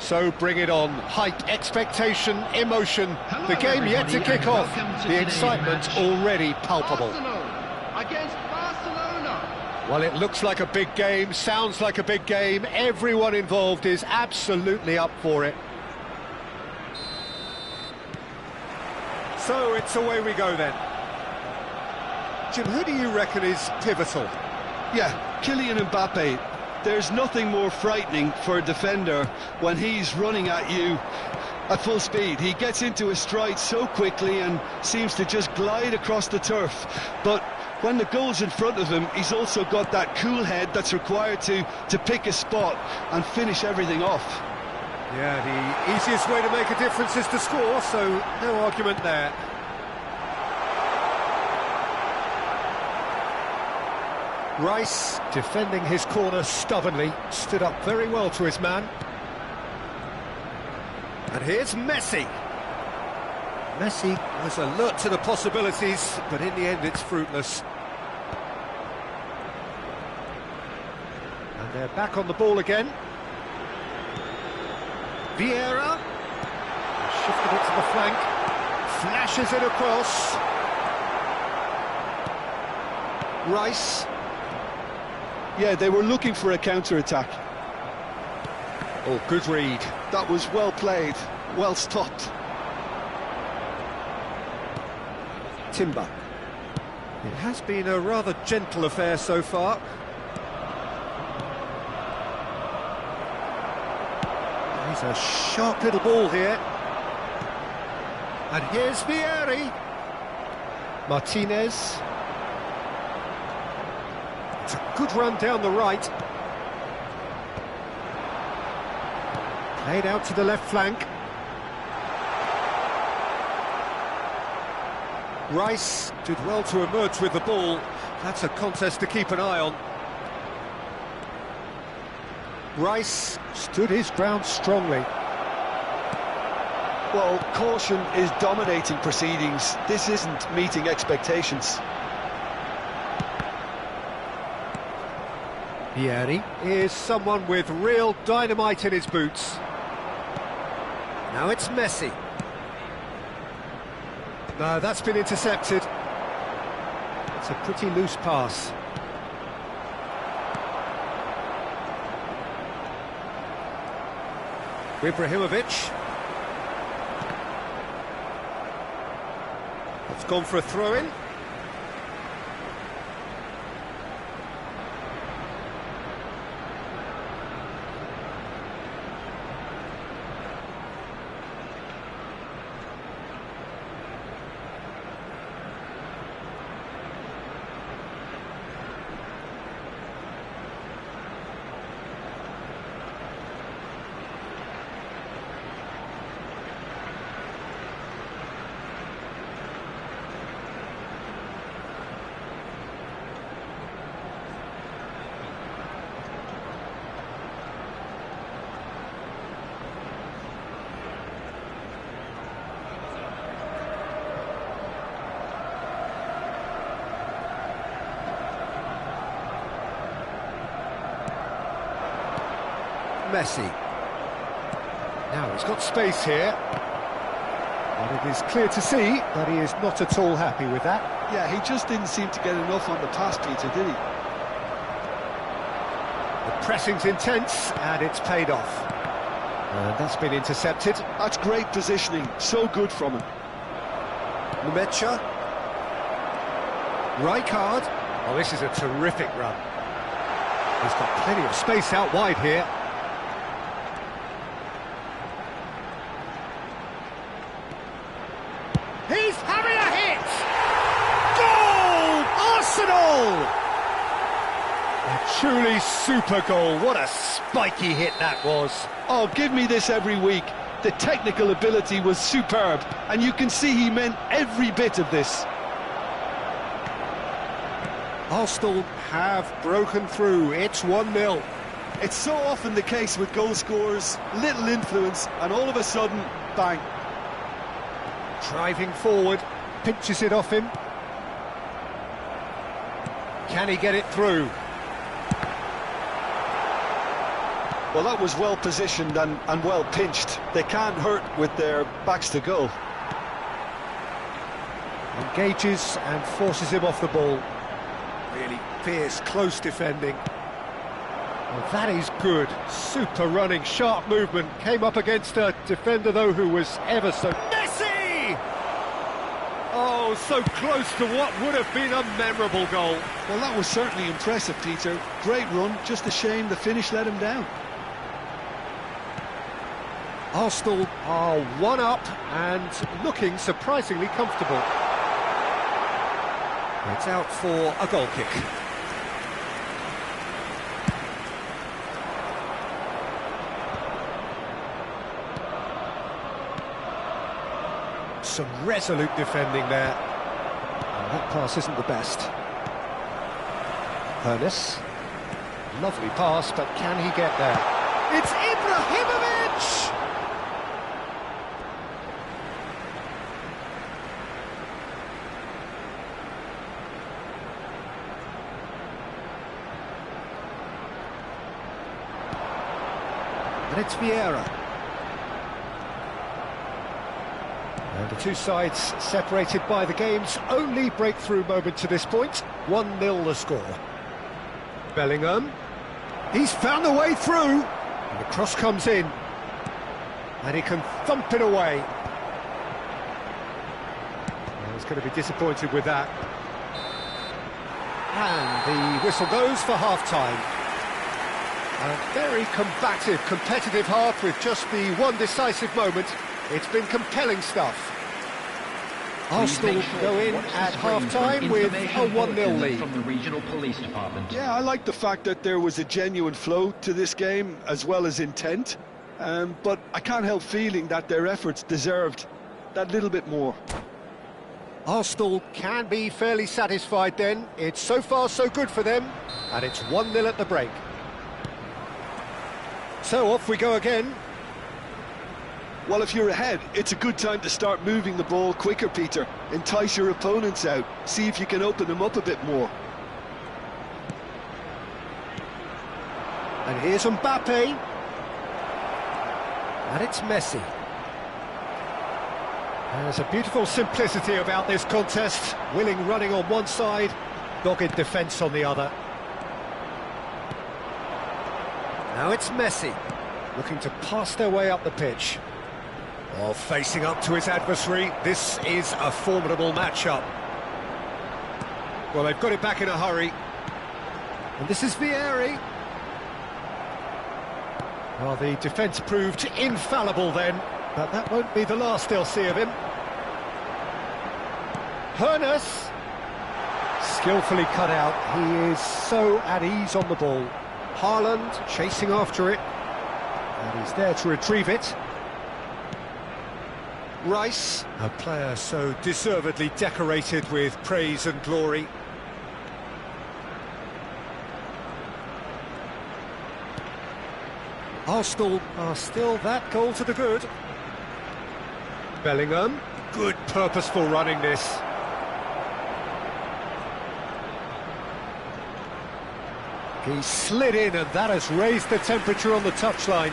So bring it on. Hype, expectation, emotion. Hello, The game yet to everybody, kick and off. welcome to The today's excitement match. already palpable. Barcelona against Barcelona. Well, it looks like a big game, sounds like a big game. Everyone involved is absolutely up for it. So it's away we go then. Jim, who do you reckon is pivotal? Yeah, Kylian Mbappe. There's nothing more frightening for a defender when he's running at you at full speed. He gets into his stride so quickly and seems to just glide across the turf. But when the goal's in front of him, he's also got that cool head that's required to pick a spot and finish everything off. Yeah, the easiest way to make a difference is to score, so no argument there. Rice, defending his corner stubbornly, stood up very well to his man. And here's Messi. Messi was alert to the possibilities, but in the end it's fruitless. And they're back on the ball again. Vieira, shifted it to the flank, flashes it across. Rice. Yeah, they were looking for a counter-attack. Oh, good read. That was well played, well stopped. Timber. It has been a rather gentle affair so far. He's a sharp little ball here. And here's Vieri. Martinez. It's a good run down the right. Played out to the left flank. Rice did well to emerge with the ball. That's a contest to keep an eye on. Rice stood his ground strongly. Well, caution is dominating proceedings. This isn't meeting expectations. Vieri is someone with real dynamite in his boots. Now it's Messi. No, that's been intercepted. It's a pretty loose pass. Ibrahimovic. It's gone for a throw-in. Messi. Now he's got space here. But it is clear to see that he is not at all happy with that. Yeah, he just didn't seem to get enough on the pass, Peter, did he? The pressing's intense and it's paid off. And that's been intercepted. That's great positioning, so good from him. Nmecha. Rijkaard. Oh, this is a terrific run. He's got plenty of space out wide here. He's having a hit! Goal! Arsenal! A truly super goal. What a spiky hit that was. Oh, give me this every week. The technical ability was superb, and you can see he meant every bit of this. Arsenal have broken through. It's 1-0. It's so often the case with goal scorers, little influence, and all of a sudden, bang. Driving forward, pinches it off him. Can he get it through? Well, that was well positioned and well pinched. They can't hurt with their backs to goal. Engages and forces him off the ball. Really fierce, close defending. Well, that is good. Super running, sharp movement. Came up against a defender, though, who was ever so... Messi! Oh, so close to what would have been a memorable goal. Well, that was certainly impressive, Peter. Great run, just a shame the finish let him down. Arsenal are one up and looking surprisingly comfortable. It's out for a goal kick. Some resolute defending there. And that pass isn't the best. Ernest. Lovely pass, but can he get there? It's Ibrahimovic! And it's Vieira. And the two sides separated by the game's only breakthrough moment to this point. 1-0 the score. Bellingham. He's found a way through. And the cross comes in. And he can thump it away. Well, he's going to be disappointed with that. And the whistle goes for half-time. A very combative, competitive half with just the one decisive moment. It's been compelling stuff. Arsenal go in at half-time with a 1-0 lead. From the regional police department. Yeah, I like the fact that there was a genuine flow to this game as well as intent. But I can't help feeling that their efforts deserved that little bit more. Arsenal can be fairly satisfied then. It's so far so good for them. And it's 1-0 at the break. So off we go again. Well, if you're ahead, it's a good time to start moving the ball quicker, Peter. Entice your opponents out. See if you can open them up a bit more. And here's Mbappe. And it's Messi. There's a beautiful simplicity about this contest. Willing running on one side, dogged defence on the other. Now it's Messi, looking to pass their way up the pitch. While facing up to his adversary, this is a formidable matchup. Well, they've got it back in a hurry. And this is Vieira. Well, the defence proved infallible then, but that won't be the last they'll see of him. Ernest. Skillfully cut out. He is so at ease on the ball. Haaland chasing after it. And he's there to retrieve it. Rice, a player so deservedly decorated with praise and glory. Arsenal are still that goal to the good. Bellingham, good purposeful running this. He slid in and that has raised the temperature on the touchline.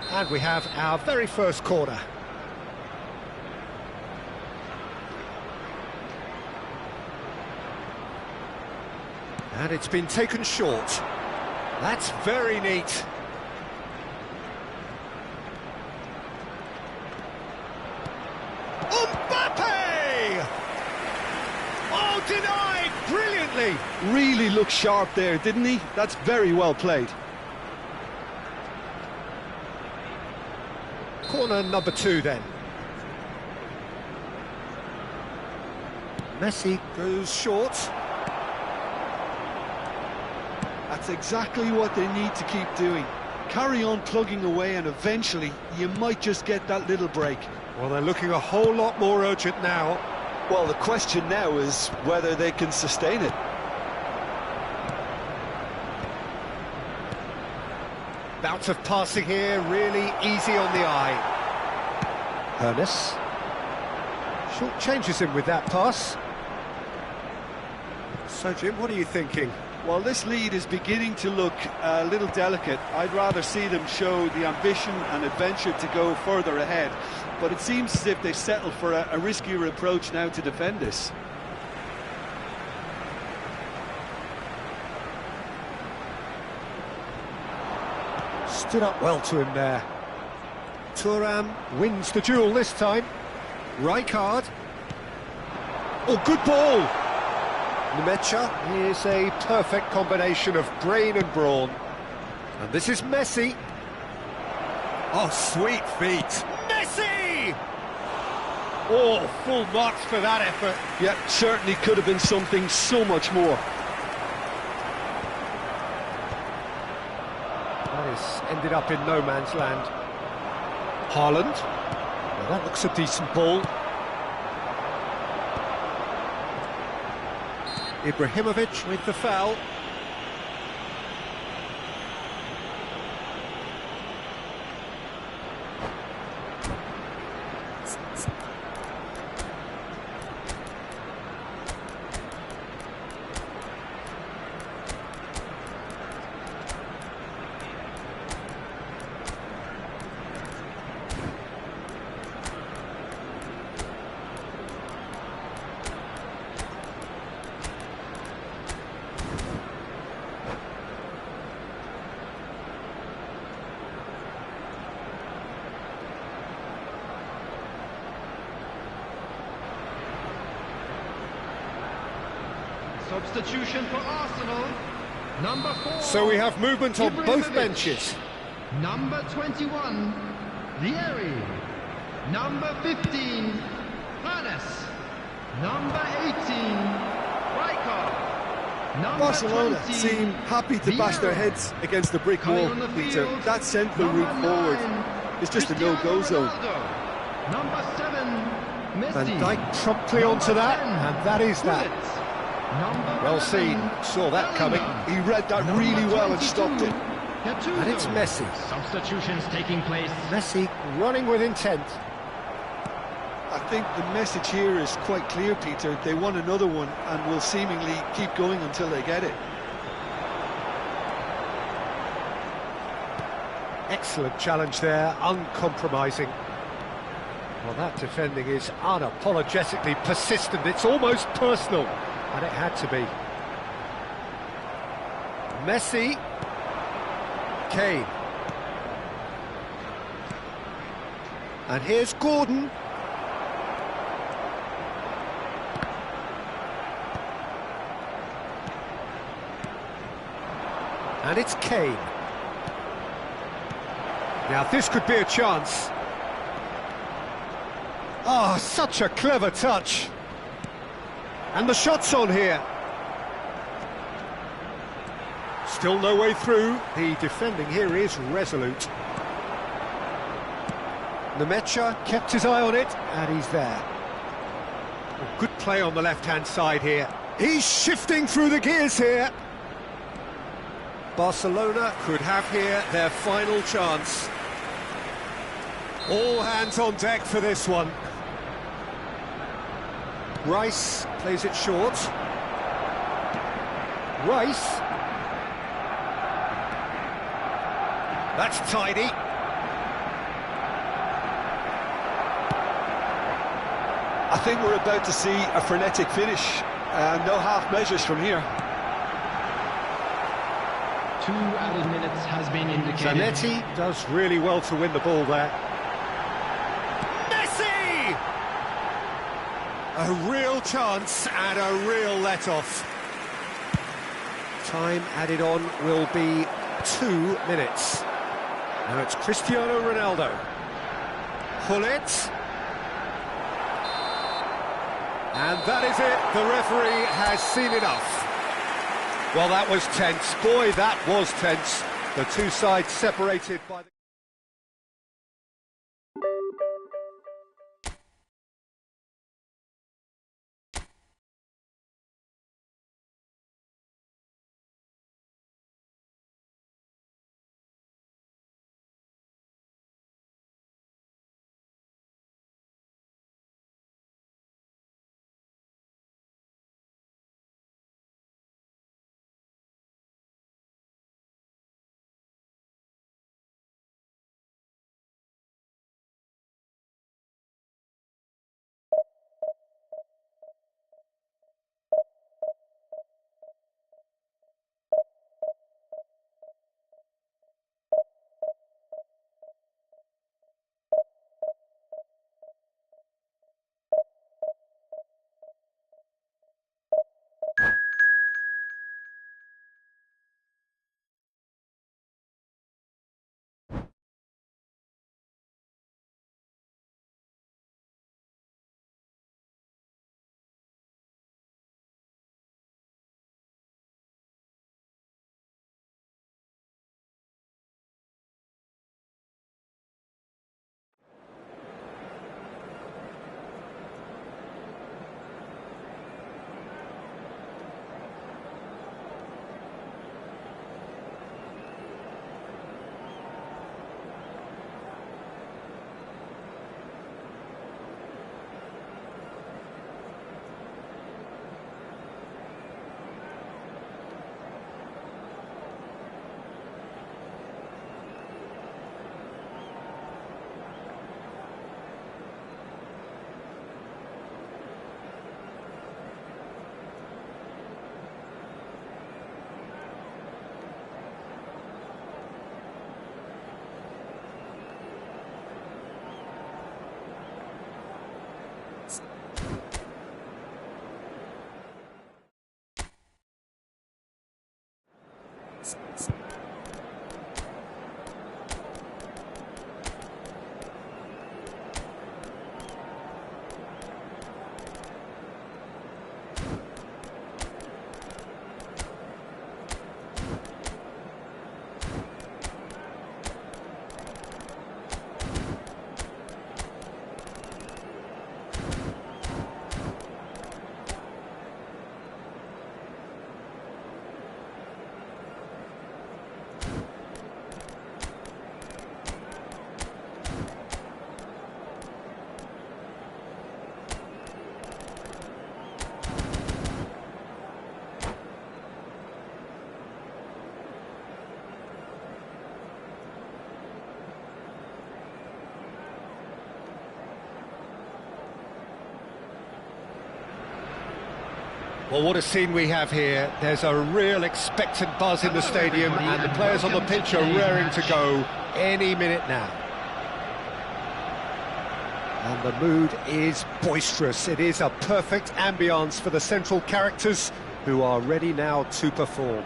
And we have our very first corner. And it's been taken short. That's very neat. Mbappe! Oh, denied brilliantly. Really looked sharp there, didn't he? That's very well played. Corner number 2 then. Messi goes short. That's exactly what they need to keep doing. Carry on plugging away and eventually you might just get that little break. Well, they're looking a whole lot more urgent now. Well, the question now is whether they can sustain it. Bout of passing here, really easy on the eye. Ernest. Short changes him with that pass. So, Jim, what are you thinking? Well, this lead is beginning to look a little delicate. I'd rather see them show the ambition and adventure to go further ahead. But it seems as if they've settled for a riskier approach now to defend this. Stood up well to him there. Thuram wins the duel this time. Rijkaard. Oh, good ball! Nmecha is a perfect combination of brain and brawn. And this is Messi. Oh, sweet feet. Messi! Oh, full marks for that effort. Yeah, certainly could have been something so much more. That is ended up in no man's land. Haaland. Well, that looks a decent ball. Ibrahimovic with the foul. Substitution for Arsenal. Number 4. So we have movement on both Ibrahimovic. benches. Number 21, Vieri. Number 15, Hannes. Number 18, Rijkaard. Number Barcelona 20, seem happy to bash their Vieira. heads against the brick Coming wall, on the Peter. field, That central number route forward 9, is just a Cristiano no-go zone. Ronaldo. Number 7, Messi. Van Dijk promptly onto that, and that is that. Well seen, saw that coming. He read that really well and stopped it. And it's Messi. Substitutions taking place. Messi running with intent. I think the message here is quite clear, Peter. They want another one and will seemingly keep going until they get it. Excellent challenge there, uncompromising. Well, that defending is unapologetically persistent. It's almost personal, and it had to be. Messi. Kane. And here's Gordon. And it's Kane. Now this could be a chance. Oh, such a clever touch. And the shot's on here. Still no way through. The defending here is resolute. Nmecha kept his eye on it, and he's there. Oh, good play on the left-hand side here. He's shifting through the gears here. Barcelona could have here their final chance. All hands on deck for this one. Rice plays it short. Rice. That's tidy. I think we're about to see a frenetic finish. No half measures from here. 2 added minutes has been indicated. Zanetti does really well to win the ball there. Messi! A real chance and a real let-off. Time added on will be 2 minutes. Now it's Cristiano Ronaldo. Gullit. And that is it. The referee has seen enough. Well, that was tense. Boy, that was tense. The two sides separated by the... Well, what a scene we have here. There's a real expectant buzz in the stadium, and the players on the pitch are raring to go any minute now. And the mood is boisterous. It is a perfect ambience for the central characters who are ready now to perform.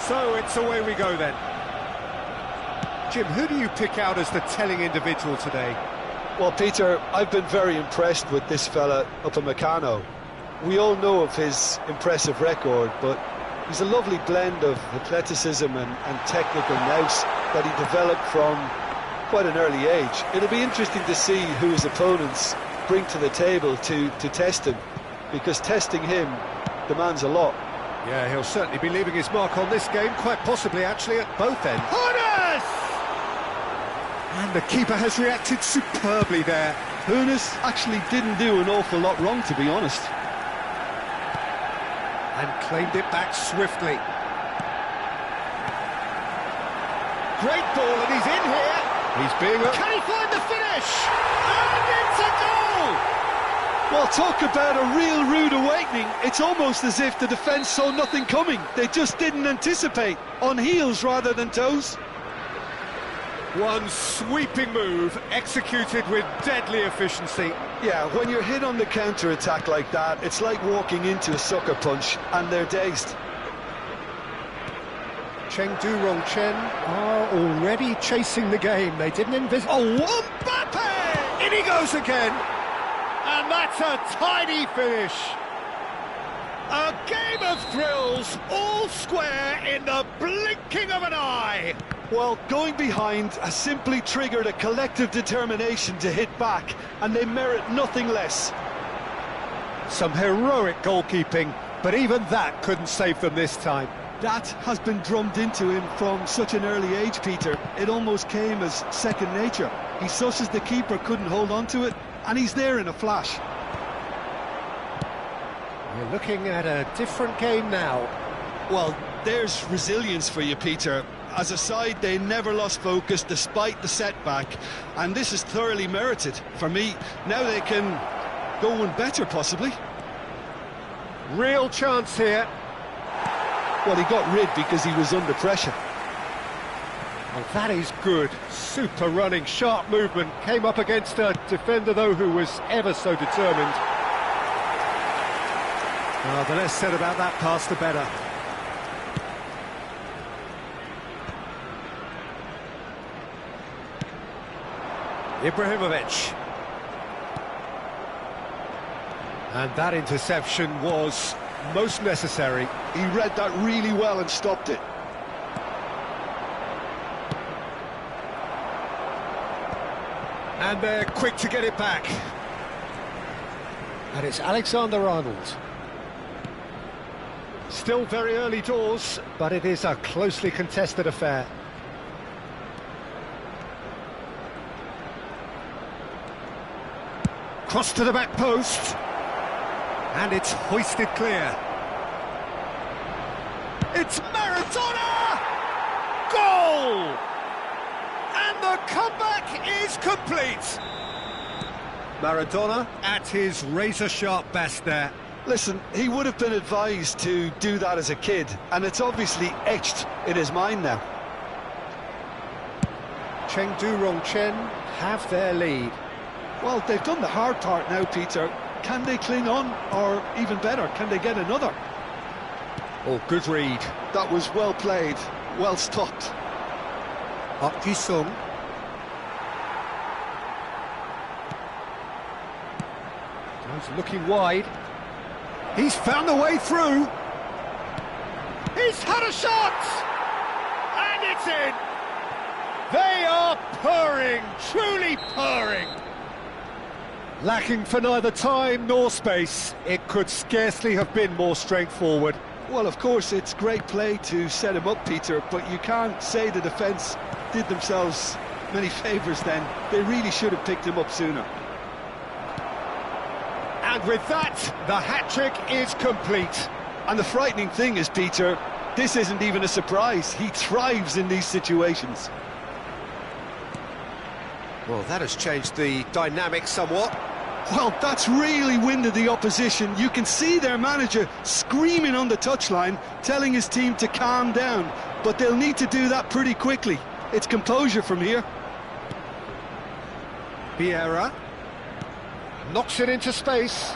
So it's away we go then. Jim, who do you pick out as the telling individual today? Well, Peter, I've been very impressed with this fella Upamecano. We all know of his impressive record, but he's a lovely blend of athleticism and technical nous that he developed from quite an early age. It'll be interesting to see who his opponents bring to the table to test him, because testing him demands a lot. Yeah, he'll certainly be leaving his mark on this game, quite possibly actually at both ends. Hones! And the keeper has reacted superbly there. Hoeneß actually didn't do an awful lot wrong, to be honest. And claimed it back swiftly. Great ball, and he's in here. He's being... Can he find the finish? And it's a goal! Well, talk about a real rude awakening. It's almost as if the defence saw nothing coming. They just didn't anticipate. On heels rather than toes. One sweeping move, executed with deadly efficiency. Yeah, when you're hit on the counter-attack like that, it's like walking into a sucker punch, and they're dazed. Chengdu Rongchen are already chasing the game. They didn't envisage... Oh, Mbappe! In he goes again! And that's a tidy finish. A game of thrills, all square in the blinking of an eye. Well, going behind has simply triggered a collective determination to hit back, and they merit nothing less. Some heroic goalkeeping, but even that couldn't save them this time. That has been drummed into him from such an early age, Peter. It almost came as second nature. He susses the keeper couldn't hold on to it, and he's there in a flash. We're looking at a different game now. Well, there's resilience for you, Peter. As a side, they never lost focus despite the setback, and this is thoroughly merited. For me, now they can go one better, possibly. Real chance here. Well, he got rid because he was under pressure. Well, that is good. Super running, sharp movement. Came up against a defender, though, who was ever so determined. Well, the less said about that pass, the better. Ibrahimovic. And that interception was most necessary. He read that really well and stopped it. And they're quick to get it back. And it's Alexander-Arnold. Still very early doors, but it is a closely contested affair. Cross to the back post. And it's hoisted clear. It's Maradona! Goal! And the comeback is complete. Maradona at his razor-sharp best there. Listen, he would have been advised to do that as a kid, and it's obviously etched in his mind now. Chengdu Rongchen have their lead. Well, they've done the hard part now, Peter. Can they cling on, or even better, can they get another? Oh, good read. That was well played, well stopped. Park Ji-sung. He's looking wide. He's found the way through. He's had a shot! And it's in! They are purring, truly purring. Lacking for neither time nor space, it could scarcely have been more straightforward. Well, of course, it's great play to set him up, Peter, but you can't say the defence did themselves many favours then. They really should have picked him up sooner. And with that, the hat-trick is complete. And the frightening thing is, Peter, this isn't even a surprise. He thrives in these situations. Well, that has changed the dynamic somewhat. Well, that's really winded the opposition. You can see their manager screaming on the touchline, telling his team to calm down. But they'll need to do that pretty quickly. It's composure from here. Vieira knocks it into space.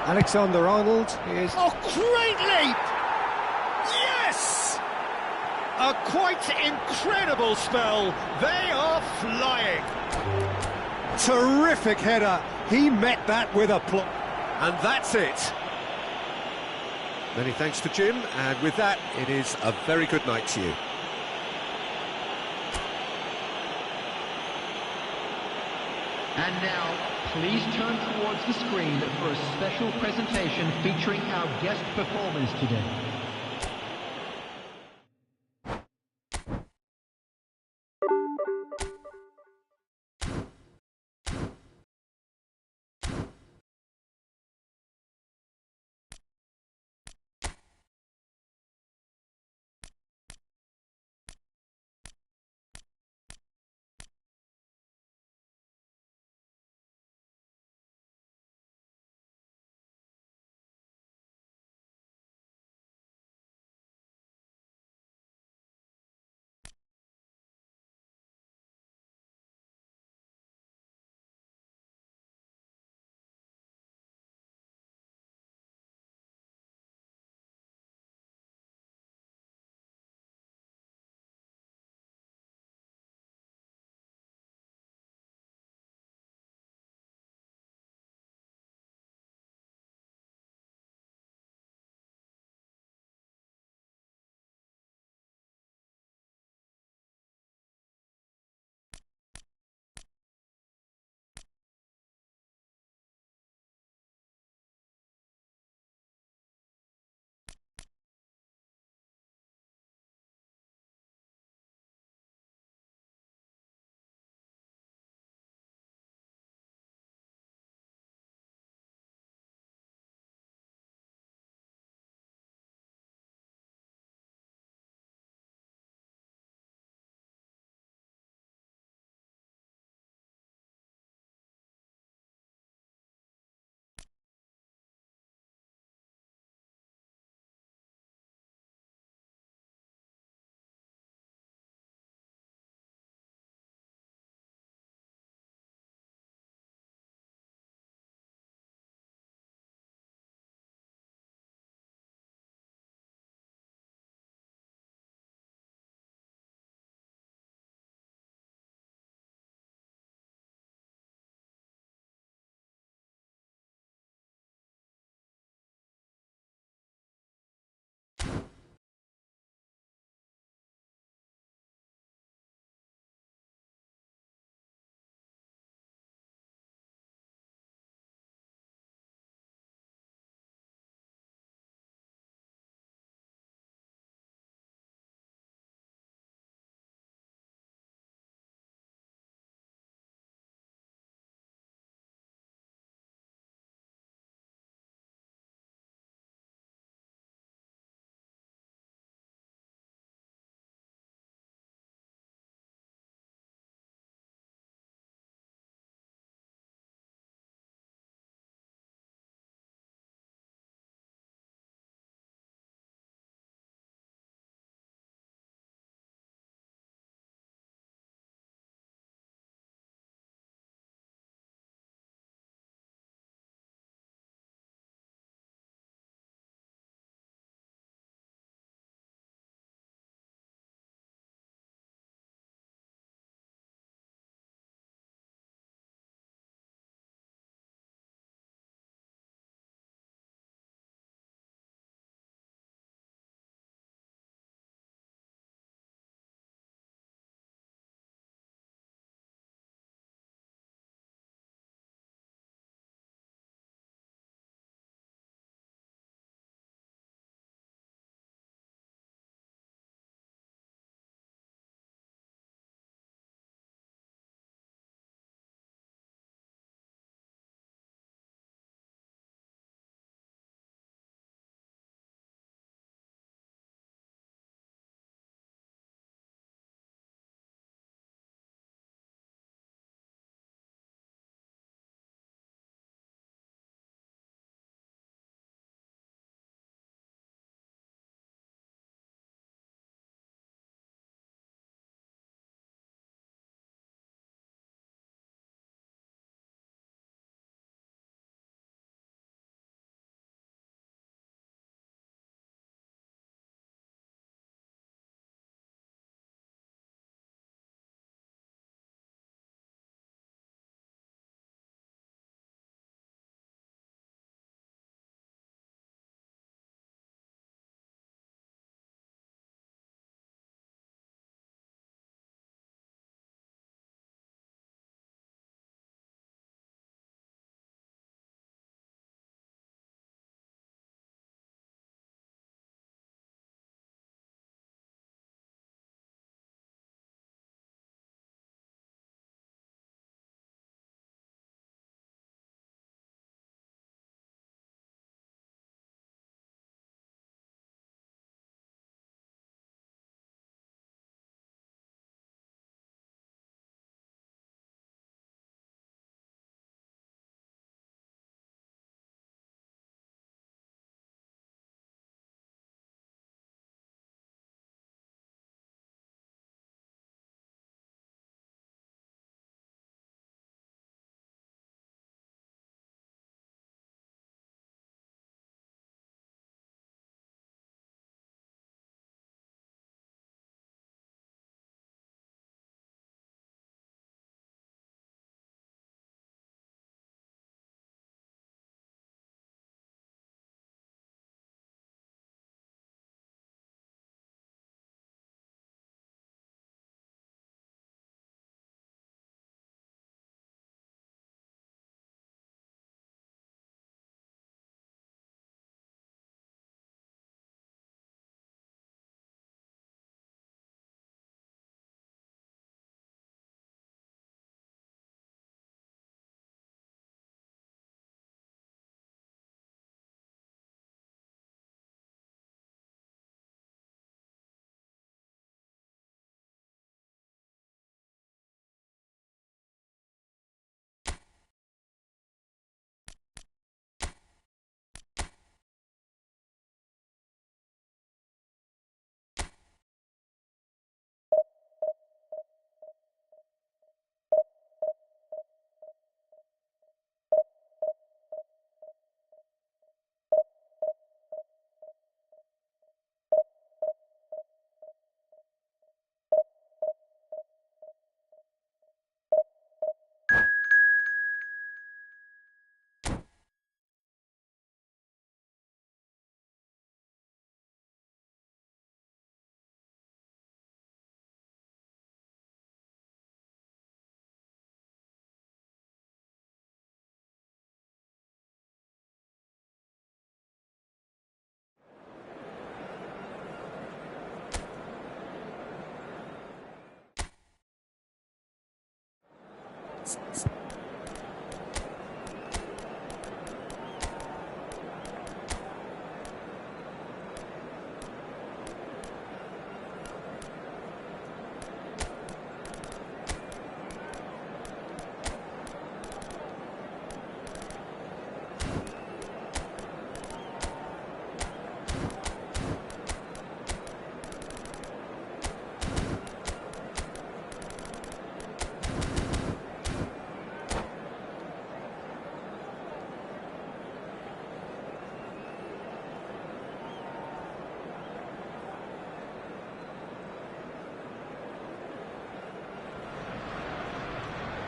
Alexander-Arnold is... Oh, great leap! Yes! A quite incredible spell. They are flying. Terrific header. He met that with aplomb. And that's it. Many thanks to Jim, and with that, it is a very good night to you. And now, please turn towards the screen for a special presentation featuring our guest performers today.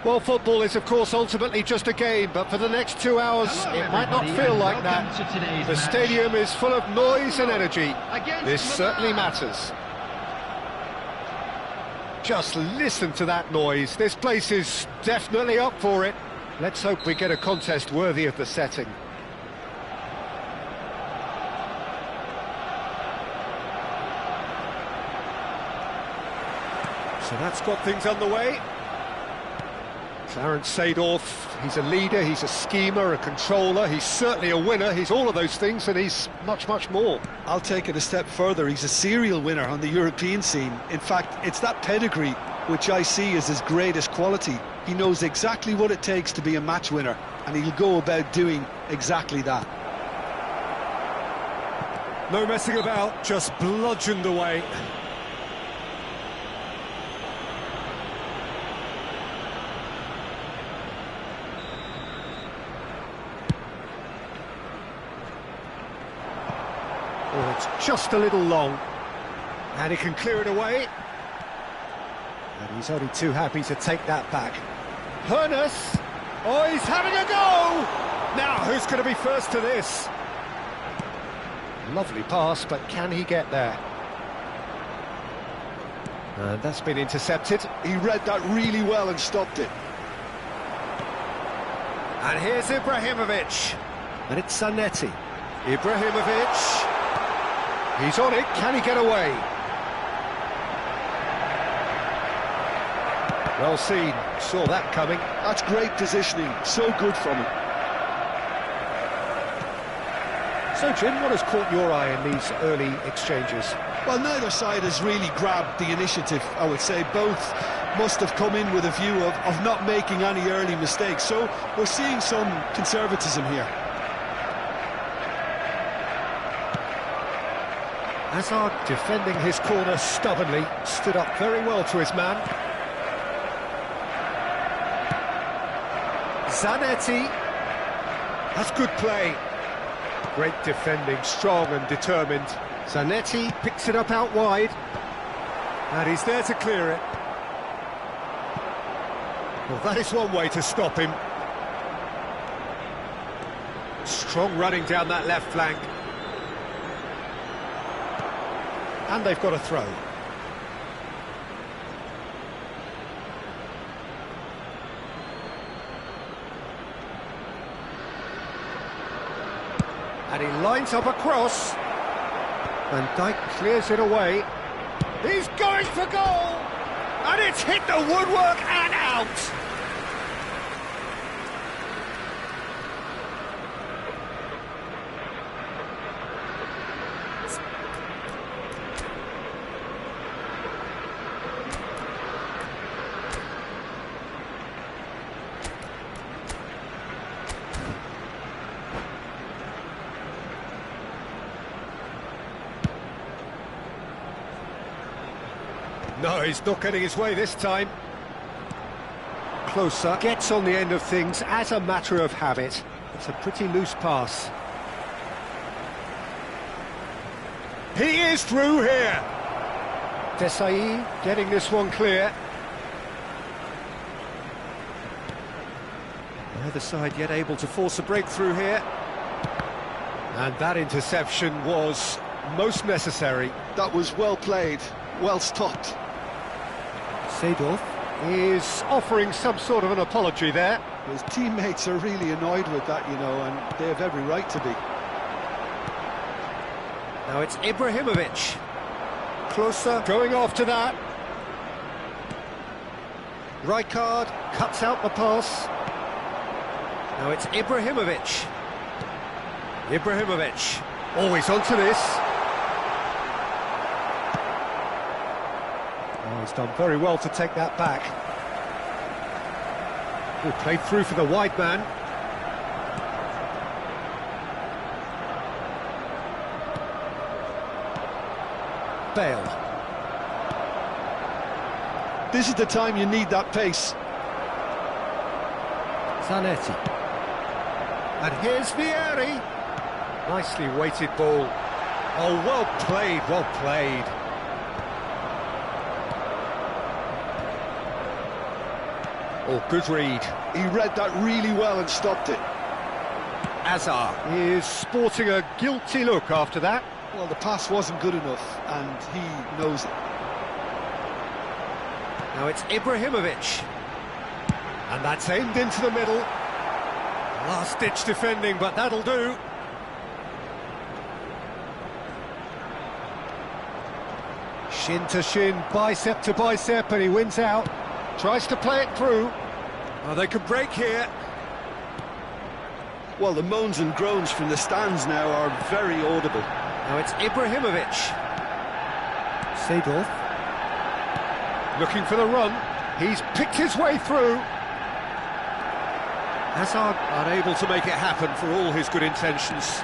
Well, football is, of course, ultimately just a game, but for the next 2 hours, Hello, it might not everybody, feel and like welcome to today's that. The match. stadium is full of noise and energy. Against This certainly Milan. matters. Just listen to that noise. This place is definitely up for it. Let's hope we get a contest worthy of the setting. So that's got things underway. Clarence Seedorf, he's a leader, he's a schemer, a controller, he's certainly a winner, he's all of those things, and he's much, much more. I'll take it a step further. He's a serial winner on the European scene. In fact, it's that pedigree which I see as his greatest quality. He knows exactly what it takes to be a match winner, and he'll go about doing exactly that. No messing about, just bludgeoned away. Oh, it's just a little long. And he can clear it away. And he's only too happy to take that back. Hoeneß! Oh, he's having a go! Now, who's going to be first to this? Lovely pass, but can he get there? And that's been intercepted. He read that really well and stopped it. And here's Ibrahimovic. And it's Zanetti. Ibrahimovic. He's on it. Can he get away? Well seen. Saw that coming. That's great positioning. So good from him. So, Jim, what has caught your eye in these early exchanges? Well, neither side has really grabbed the initiative, I would say. Both must have come in with a view of not making any early mistakes. So we're seeing some conservatism here. Hazard defending his corner stubbornly, stood up very well to his man. Zanetti. That's good play. Great defending, strong and determined. Zanetti picks it up out wide. And he's there to clear it. Well, that is one way to stop him. Strong running down that left flank. And they've got a throw. And he lines up a cross. Van Dijk clears it away. He's going for goal! And it's hit the woodwork and out! No, he's not getting his way this time. Closer, gets on the end of things as a matter of habit. It's a pretty loose pass. He is through here. Desailly getting this one clear. Neither side yet able to force a breakthrough here. And that interception was most necessary. That was well played, well stopped. Seedorf is offering some sort of an apology there. His teammates are really annoyed with that, you know, and they have every right to be. Now it's Ibrahimovic. Closer, going after that. Rijkaard cuts out the pass. Now it's Ibrahimovic. Ibrahimovic, always onto this. Oh, he's done very well to take that back. Good played through for the wide man. Bale. This is the time you need that pace. Zanetti. And here's Vieri. Nicely weighted ball. Oh, well played, well played. Oh, good read. He read that really well and stopped it. Azar is sporting a guilty look after that. Well, the pass wasn't good enough, and he knows it. Now it's Ibrahimovic. And that's aimed into the middle. Last-ditch defending, but that'll do. Shin to shin, bicep to bicep, and he wins out. Tries to play it through. Oh, they could break here. Well, the moans and groans from the stands now are very audible. Now it's Ibrahimovic. Seedorf. Looking for the run. He's picked his way through. Hazard unable to make it happen for all his good intentions.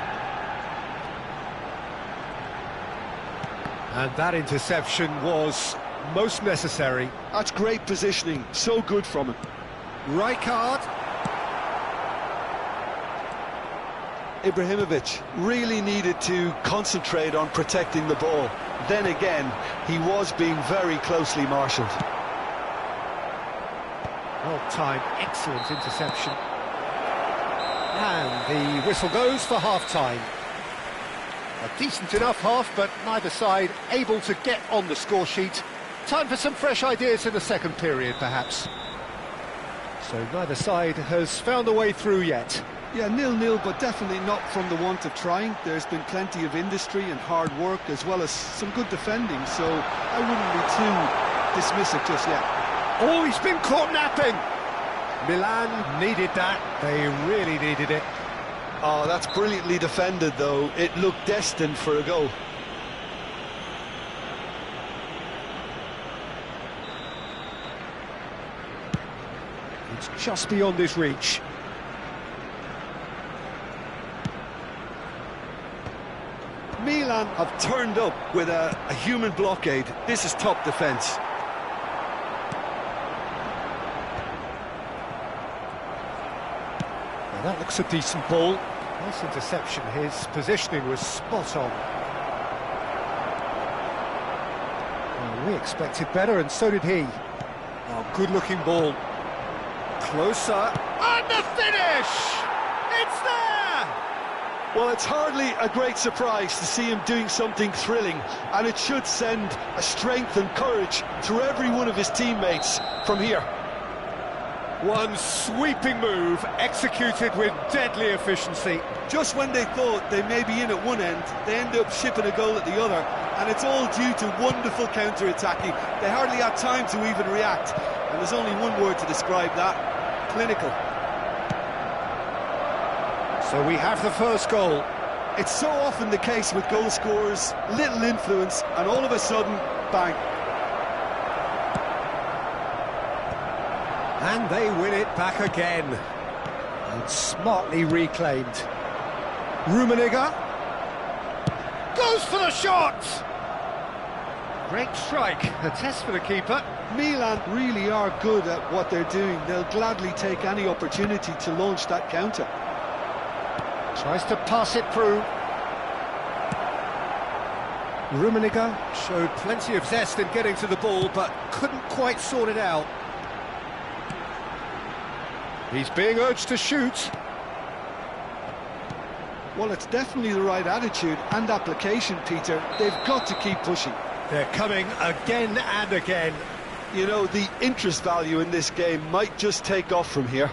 And that interception was most necessary. That's great positioning, so good from him. Rijkaard. Ibrahimovic really needed to concentrate on protecting the ball. Then again, he was being very closely marshalled. Well-timed, excellent interception. And the whistle goes for half-time. A decent enough half, but neither side able to get on the score sheet. Time for some fresh ideas in the second period, perhaps. So neither side has found a way through yet. Yeah, 0-0, but definitely not from the want of trying. There's been plenty of industry and hard work, as well as some good defending, so I wouldn't be too dismissive just yet. Oh, he's been caught napping! Milan needed that. They really needed it. Oh, that's brilliantly defended, though. It looked destined for a goal. It's just beyond his reach. Milan have turned up with a human blockade. This is top defence. Well, that looks a decent ball. Nice interception. His positioning was spot on. Well, we expected better, and so did he. Oh, good-looking ball. Closer. And the finish! It's there! Well, it's hardly a great surprise to see him doing something thrilling, and it should send a strength and courage through every one of his teammates from here. One sweeping move, executed with deadly efficiency. Just when they thought they may be in at one end, they end up shipping a goal at the other, and it's all due to wonderful counter-attacking. They hardly had time to even react, and there's only one word to describe that: clinical. So we have the first goal. It's so often the case with goal scorers, little influence, and all of a sudden, bang. And they win it back again. And smartly reclaimed. Rummenigge goes for the shot! Great strike, a test for the keeper. Milan really are good at what they're doing. They'll gladly take any opportunity to launch that counter. Tries to pass it through. Rummenigge showed plenty of zest in getting to the ball, but couldn't quite sort it out. He's being urged to shoot. Well, it's definitely the right attitude and application, Peter. They've got to keep pushing. They're coming again and again. You know, the interest value in this game might just take off from here.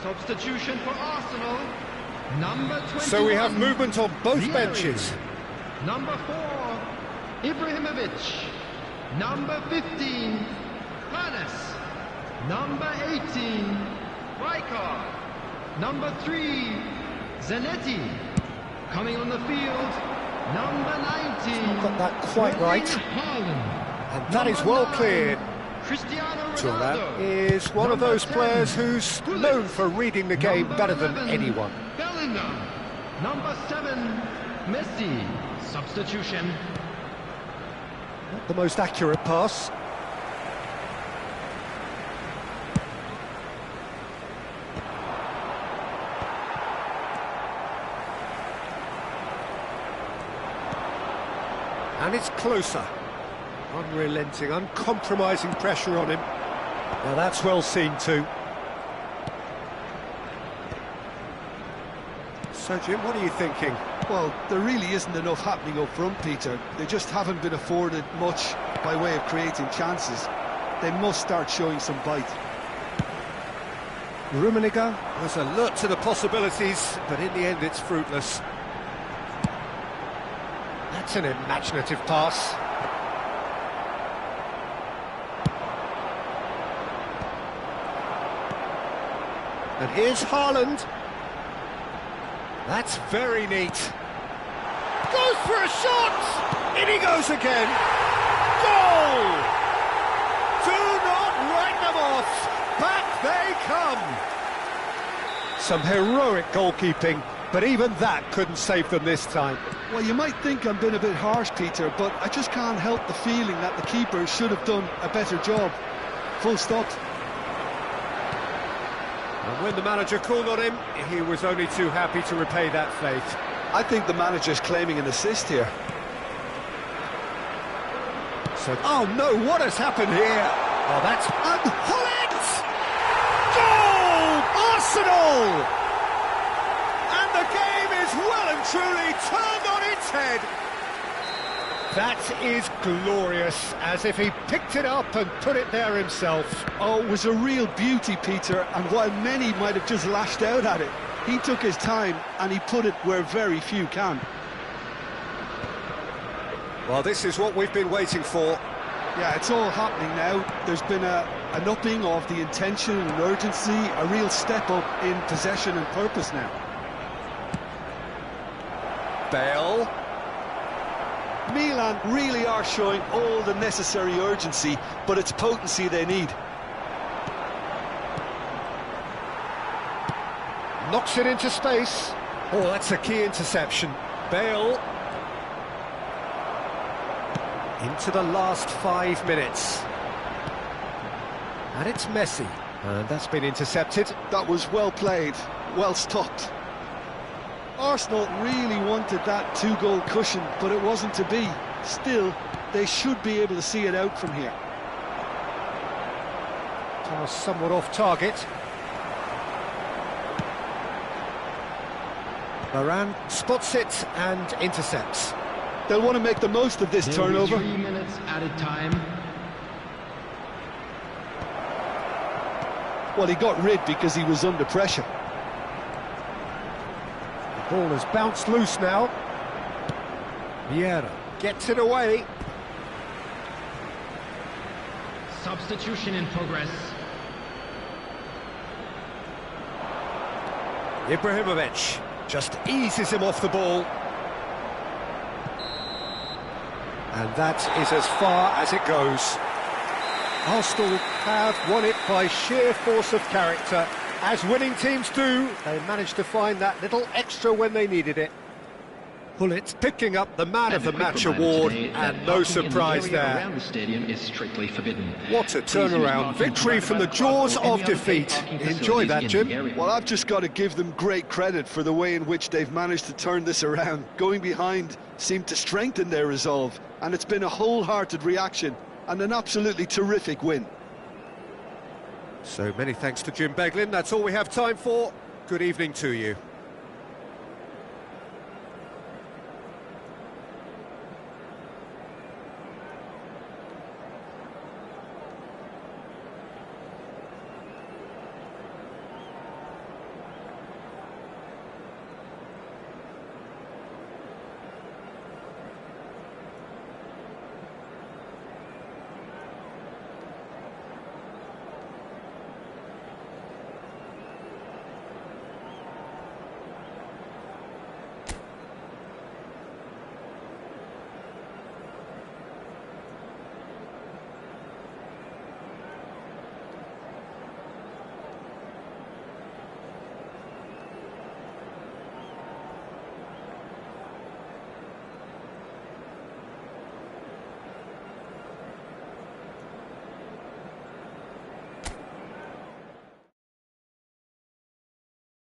Substitution for Arsenal. Number 21. So we have movement on both Vieri. benches. Number 4, Ibrahimovic. Number 15, Hannes. Number 18, Rijkaard. Number 3, Zanetti. Coming on the field, number 19. Got that quite right. Haaland. And that is well cleared. Cristiano Thuram Ronaldo. is one of Number those 10, players who's known for reading the game Number better than 11, anyone. Bellingham. Number 7, Messi. Substitution. Not the most accurate pass. And it's closer. Unrelenting, uncompromising pressure on him. Now that's well seen too. So Jim, what are you thinking? Well, there really isn't enough happening up front, Peter. They just haven't been afforded much by way of creating chances. They must start showing some bite. Rummenigge was alert to the possibilities, but in the end it's fruitless. That's an imaginative pass. And here's Haaland. That's very neat. Goes for a shot! In he goes again. Goal! Do not write them off. Back they come. Some heroic goalkeeping, but even that couldn't save them this time. Well, you might think I'm being a bit harsh, Peter, but I just can't help the feeling that the keeper should have done a better job. Full stop. And when the manager called on him, he was only too happy to repay that faith. I think the manager's claiming an assist here. So, oh no, what has happened here? Oh, that's Hullet! Goal! Arsenal! And the game is well and truly turned on its head. That is glorious, as if he picked it up and put it there himself. Oh, it was a real beauty, Peter, and while many might have just lashed out at it, he took his time and he put it where very few can. Well, this is what we've been waiting for. Yeah, it's all happening now. There's been an upping of the intention and urgency, a real step up in possession and purpose now. Bale. Milan really are showing all the necessary urgency, but it's potency they need. Knocks it into space. Oh, that's a key interception. Bale. Into the last 5 minutes. And it's Messi. And that's been intercepted. That was well played, well stopped. Arsenal really wanted that two-goal cushion, but it wasn't to be. Still, they should be able to see it out from here. Pass somewhat off target. Varane spots it and intercepts. They'll want to make the most of this There'll be turnover. 3 minutes added time. Well, he got rid because he was under pressure. The ball has bounced loose now. Vieira gets it away. Substitution in progress. Ibrahimovic just eases him off the ball. And that is as far as it goes. Arsenal have won it by sheer force of character. As winning teams do, they managed to find that little extra when they needed it. Hullet picking up the Man of the Match award, and no surprise there. Around the stadium is strictly forbidden. What a turnaround. Victory from the jaws of defeat. Enjoy that, Jim. Well, I've just got to give them great credit for the way in which they've managed to turn this around. Going behind seemed to strengthen their resolve, and it's been a wholehearted reaction and an absolutely terrific win. So many thanks to Jim Beglin. That's all we have time for. Good evening to you.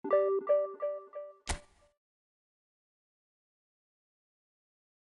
you.